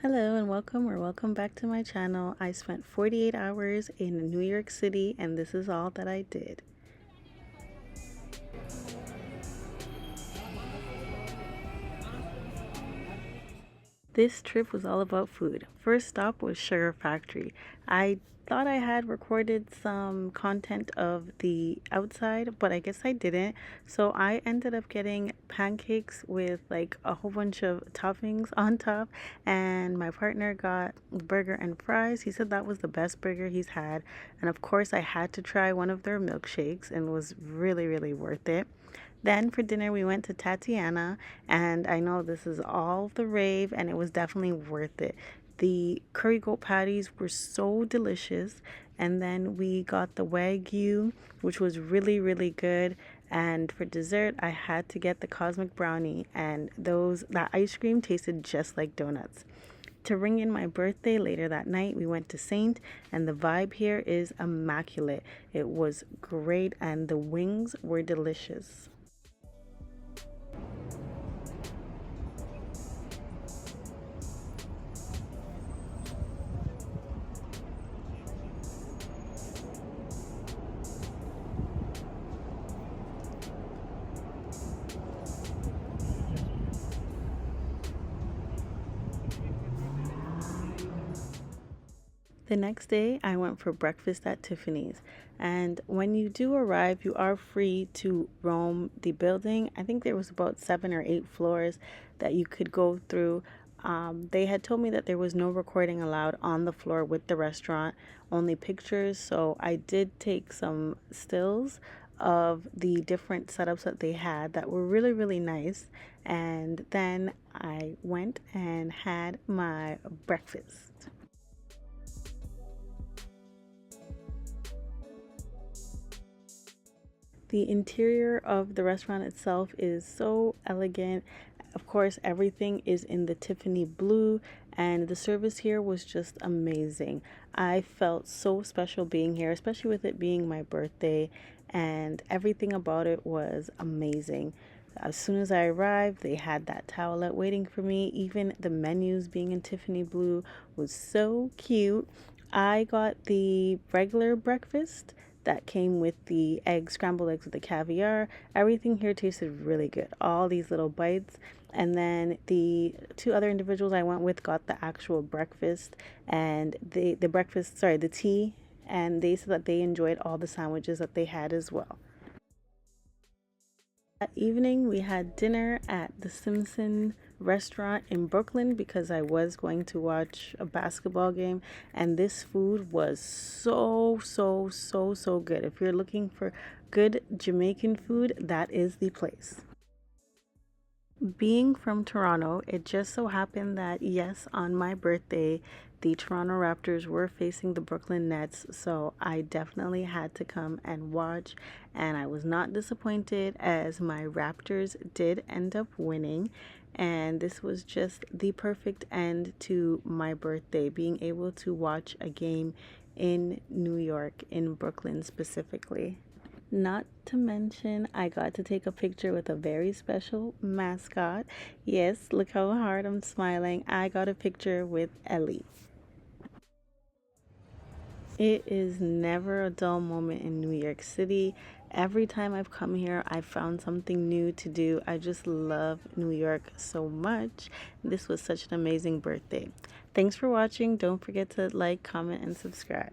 Hello and welcome or welcome back to my channel. I spent 48 hours in New York City and this is all that I did. This trip was all about food. First stop was Sugar Factory. I thought I had recorded some content of the outside, but I guess I didn't. So I ended up getting pancakes with like a whole bunch of toppings on top, and my partner got burger and fries. He said that was the best burger he's had, and of course I had to try one of their milkshakes and it was really worth it. Then for dinner, we went to Tatiana, and I know this is all the rave, and it was definitely worth it. The curry goat patties were so delicious, and then we got the Wagyu, which was really good. And for dessert, I had to get the cosmic brownie, and that ice cream tasted just like donuts. To ring in my birthday later that night, we went to Saint, and the vibe here is immaculate. It was great, and the wings were delicious. The next day, I went for breakfast at Tiffany's. And when you do arrive, you are free to roam the building. I think there was about 7 or 8 floors that you could go through. They had told me that there was no recording allowed on the floor with the restaurant, only pictures. So I did take some stills of the different setups that they had that were really nice. And then I went and had my breakfast. The interior of the restaurant itself is so elegant. Of course, everything is in the Tiffany blue, and the service here was just amazing. I felt so special being here, especially with it being my birthday, and everything about it was amazing. As soon as I arrived, they had that towelette waiting for me. Even the menus being in Tiffany blue was so cute. I got the regular breakfast that came with the scrambled eggs with the caviar. Everything here tasted really good. All these little bites. And then the two other individuals I went with got the actual breakfast and the tea, and they said that they enjoyed all the sandwiches that they had as well. That evening, we had dinner at the Simpson restaurant in Brooklyn because I was going to watch a basketball game, and this food was so good. If you're looking for good Jamaican food, that is the place. Being from Toronto, it just so happened that, yes, on my birthday, the Toronto Raptors were facing the Brooklyn Nets, so I definitely had to come and watch, and I was not disappointed as my Raptors did end up winning, and this was just the perfect end to my birthday, being able to watch a game in New York, in Brooklyn specifically. Not to mention, I got to take a picture with a very special mascot. Yes, look how hard I'm smiling. I got a picture with Ellie. It is never a dull moment in New York City. Every time I've come here, I've found something new to do. I just love New York so much. This was such an amazing birthday. Thanks for watching. Don't forget to like, comment, and subscribe.